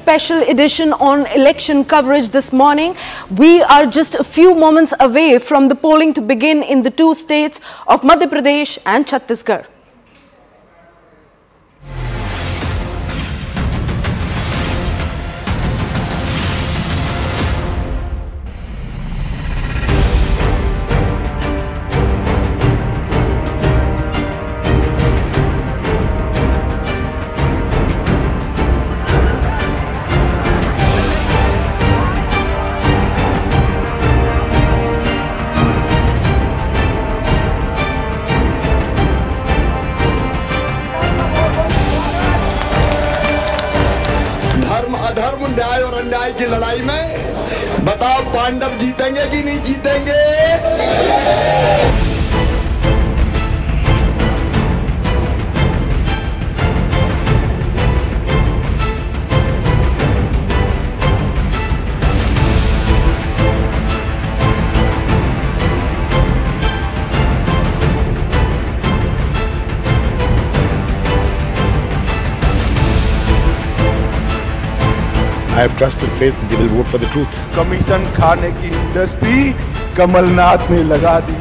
special edition on election coverage this morning. We are just a few moments away from the polling to begin in the two states of Madhya Pradesh and Chhattisgarh. धर्म, न्याय और अन्याय की लड़ाई में बताओ पांडव जीतेंगे कि नहीं जीतेंगे? I have trust and faith they will vote for the truth. Commission खाने की इंडस्ट्री कमलनाथ ने लगा दी।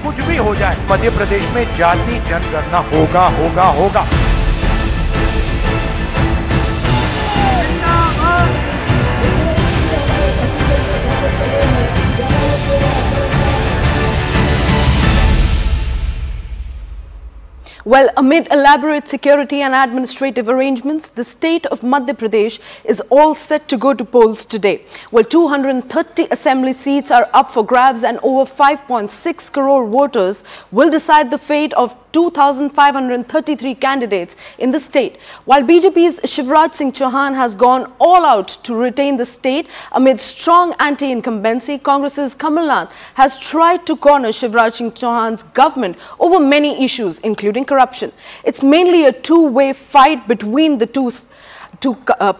कुछ भी हो जाए मध्य प्रदेश में जाति जनगणना होगा। Well, amid elaborate security and administrative arrangements, the state of Madhya Pradesh is all set to go to polls today. Well, 230 assembly seats are up for grabs and over 5.6 crore voters will decide the fate of 2,533 candidates in the state. While BJP's Shivraj Singh Chauhan has gone all out to retain the state amid strong anti-incumbency, Congress's Kamal Nath has tried to corner Shivraj Singh Chauhan's government over many issues, including corruption. It's mainly a two-way fight between the two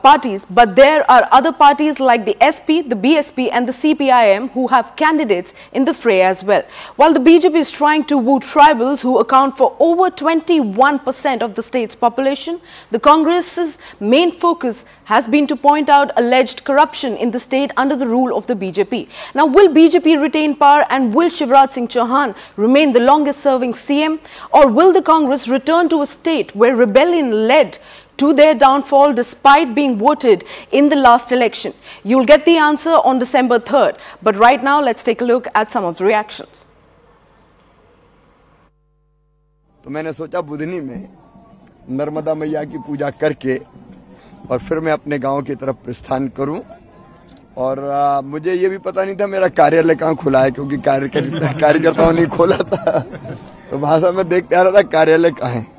parties, but there are other parties like the SP, the BSP and the CPIM who have candidates in the fray as well. While the BJP is trying to woo tribals who account for over 21% of the state's population, the Congress's main focus has been to point out alleged corruption in the state under the rule of the BJP. Now, will BJP retain power and will Shivraj Singh Chauhan remain the longest serving CM, or will the Congress return to a state where rebellion led to their downfall despite being voted in the last election? You'll get the answer on December 3rd. But right now, let's take a look at some of the reactions. तो मैंने सोचा बुधनी में नर्मदा मैया की पूजा करके और फिर मैं अपने गांव की तरफ प्रस्थान करूं। और मुझे ये भी पता नहीं था मेरा कार्यालय कहाँ खुला है, क्योंकि कार्यकर्ताओं ने खोला था। तो वहां से मैं देखते आ रहा था कार्यालय कहाँ है।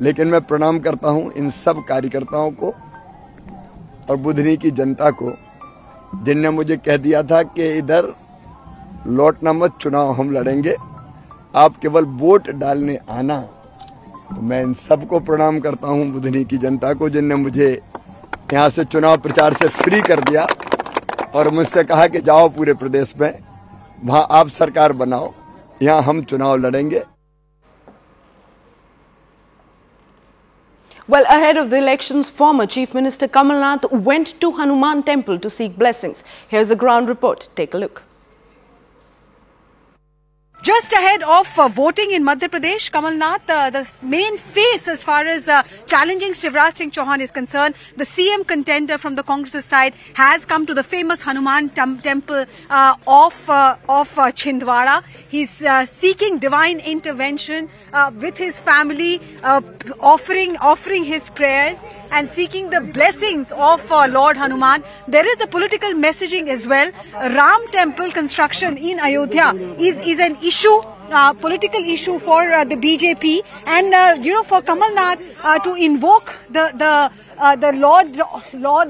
लेकिन मैं प्रणाम करता हूं इन सब कार्यकर्ताओं को और बुधनी की जनता को, जिनने मुझे कह दिया था कि इधर लौटना मत, चुनाव हम लड़ेंगे, आप केवल वोट डालने आना। तो मैं इन सबको प्रणाम करता हूं, बुधनी की जनता को, जिनने मुझे यहां से चुनाव प्रचार से फ्री कर दिया और मुझसे कहा कि जाओ पूरे प्रदेश में, वहां आप सरकार बनाओ, यहां हम चुनाव लड़ेंगे। Well, ahead of the elections, former Chief Minister Kamal Nath went to Hanuman Temple to seek blessings. Here's a ground report. Take a look. Just ahead of voting in Madhya Pradesh, Kamal Nath, the main face as far as challenging Shivraj Singh Chauhan is concerned, the CM contender from the Congress side has come to the famous Hanuman Temple of Chhindwara. He's seeking divine intervention with his family, offering his prayers and seeking the blessings of Lord Hanuman. There is a political messaging as well. Ram Temple construction in Ayodhya is an issue, political issue for the BJP, and for Kamal Nath to invoke the Lord,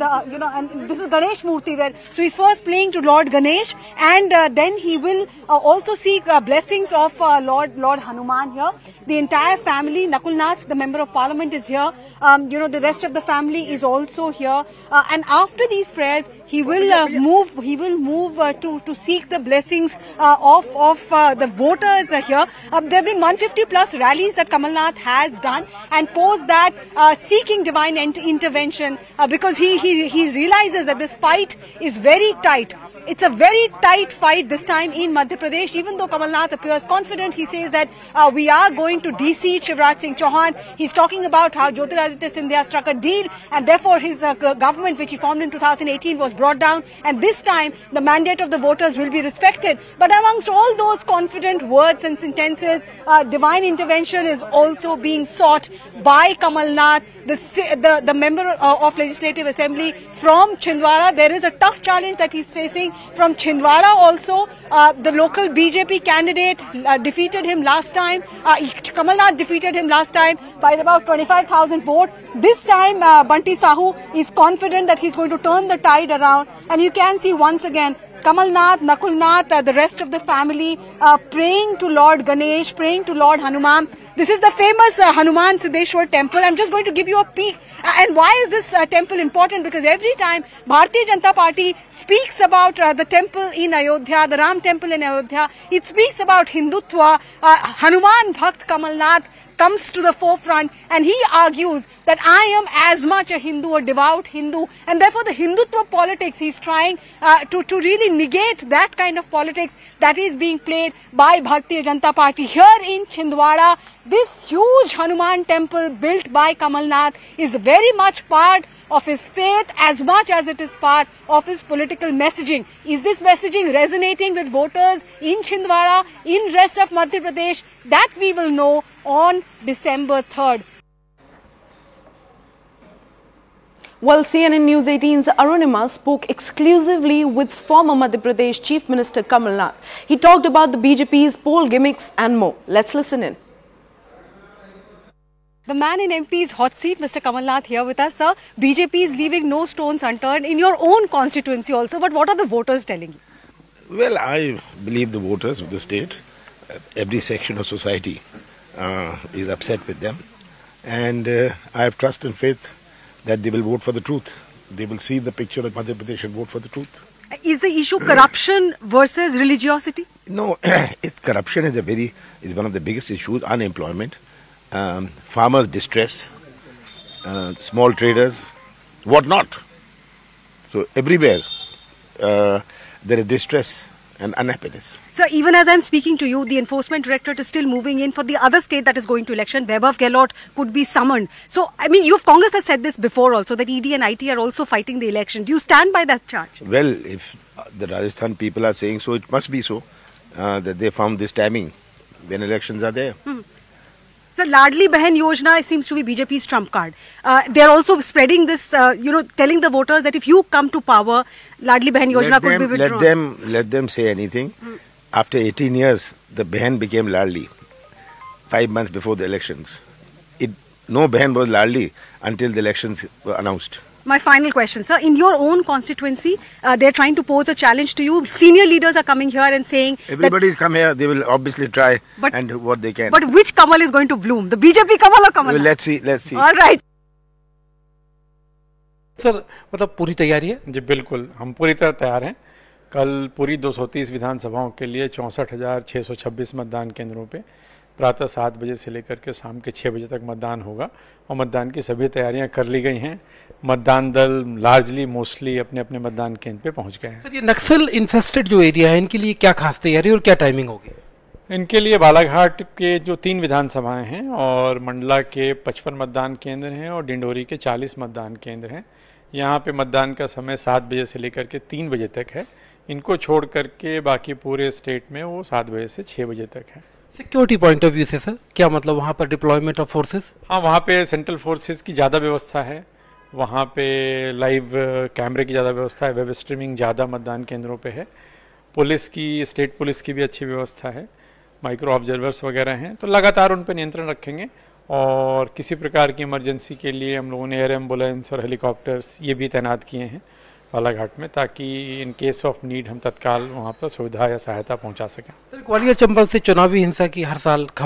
and this is Ganesh Murti there. So he's first playing to Lord Ganesh, and then he will also seek blessings of Lord Hanuman here. The entire family, Nakul Nath, the Member of Parliament, is here. The rest of the family is also here. And after these prayers, he will move to seek the blessings of the voters here. There have been 150 plus rallies that Kamal Nath has done, and post that seeking divine intervention intervention because he realizes that this fight is very tight. It's a very tight fight this time in Madhya Pradesh. Even though Kamal Nath appears confident, he says that we are going to de-seat Shivraj Singh Chauhan. He's talking about how Jyotiraditya Scindia struck a deal and therefore his government, which he formed in 2018, was brought down. And this time, the mandate of the voters will be respected. But amongst all those confident words and sentences, divine intervention is also being sought by Kamal Nath, the member of Legislative Assembly from Chhindwara. There is a tough challenge that he's facing from Chhindwara also. The local BJP candidate defeated him last time. Kamal Nath defeated him last time by about 25,000 votes. This time, Bunty Sahu is confident that he's going to turn the tide around. And you can see once again, Kamal Nath, Nakul Nath, the rest of the family praying to Lord Ganesh, praying to Lord Hanuman. This is the famous Hanuman Temple. I'm just going to give you a peek. And why is this temple important? Because every time Bharatiya Janata Party speaks about the temple in Ayodhya, the Ram temple in Ayodhya, it speaks about Hindutva. Hanuman Bhakt Kamal Nath comes to the forefront and he argues that I am as much a Hindu, a devout Hindu, and therefore the Hindutva politics, he's trying to really negate that kind of politics that is being played by Bharatiya Janata Party. Here in Chhindwara, this huge Hanuman temple built by Kamal Nath is very much part of his faith as much as it is part of his political messaging. Is this messaging resonating with voters in Chhindwara, in rest of Madhya Pradesh? That we will know on December 3rd. Well, CNN News 18's Arunima spoke exclusively with former Madhya Pradesh Chief Minister Kamal Nath. He talked about the BJP's poll gimmicks and more. Let's listen in. The man in MP's hot seat, Mr. Kamal Nath, here with us, sir. BJP is leaving no stones unturned in your own constituency also. But what are the voters telling you? Well, I believe the voters of the state, every section of society is upset with them. And I have trust and faith that they will vote for the truth. They will see the picture of Madhya Pradesh and vote for the truth. Is the issue corruption versus religiosity? No, corruption is one of the biggest issues. Unemployment, farmers' distress, small traders, whatnot. So everywhere there is distress and unhappiness. So even as I'm speaking to you, the enforcement directorate is still moving in for the other state that is going to election. Vaibhav Gehlot could be summoned. So, I mean, Congress has said this before also, that ED and IT are also fighting the election. Do you stand by that charge? Well, if the Rajasthan people are saying so, it must be so, that they found this timing when elections are there. So, Ladli Behan Yojana seems to be BJP's trump card. They're also spreading this, telling the voters that if you come to power, Ladli Behan Yojana could be withdrawn. Let them say anything. After 18 years, the Behan became Ladli, 5 months before the elections. No Behan was Ladli until the elections were announced. My final question, sir. In your own constituency, they're trying to pose a challenge to you. Senior leaders are coming here and saying... Everybody's come here. They will obviously try and do what they can. But which Kamal is going to bloom? The BJP Kamal or Kamal? Well, let's see. All right. Sir मतलब पूरी तैयारी है जी? बिल्कुल, हम पूरी तरह तैयार हैं। कल पूरी 230 विधानसभाओं के लिए 64,626 मतदान केंद्रों पे प्रातः 7 बजे से लेकर के शाम के 6 बजे तक मतदान होगा और मतदान की सभी तैयारियां कर ली गई हैं। मतदान दल लार्जली मोस्टली अपने अपने मतदान केंद्र पे पहुंच गए हैं। सर, ये नक्सल इन्फेस्टेड जो एरिया है, इनके लिए क्या खास तैयारी और क्या टाइमिंग होगी? इनके लिए बालाघाट के जो 3 विधानसभाएं हैं और मंडला के 55 मतदान केंद्र हैं और डिंडोरी के 40 मतदान केंद्र हैं। यहाँ पे मतदान का समय 7 बजे से लेकर के 3 बजे तक है। इनको छोड़ करके बाकी पूरे स्टेट में वो 7 बजे से 6 बजे तक है। सिक्योरिटी पॉइंट ऑफ व्यू से सर क्या मतलब वहाँ पर डिप्लॉयमेंट ऑफ फोर्सेस? हाँ, वहाँ पे सेंट्रल फोर्सेस की ज़्यादा व्यवस्था है। वहाँ पे लाइव कैमरे की ज़्यादा व्यवस्था है। वेब स्ट्रीमिंग ज़्यादा मतदान केंद्रों पे है। पुलिस की, स्टेट पुलिस की भी अच्छी व्यवस्था है। माइक्रो ऑब्जर्वर्स वगैरह हैं, तो लगातार उन पर नियंत्रण रखेंगे। और किसी प्रकार की इमरजेंसी के लिए हम लोगों ने एयर एम्बुलेंस और हेलीकॉप्टर्स ये भी तैनात किए हैं बालाघाट में, ताकि इन केस ऑफ नीड हम तत्काल वहाँ पर सुविधा या सहायता पहुँचा सकें। ग्वालियर चंबल से चुनावी हिंसा की हर साल खबर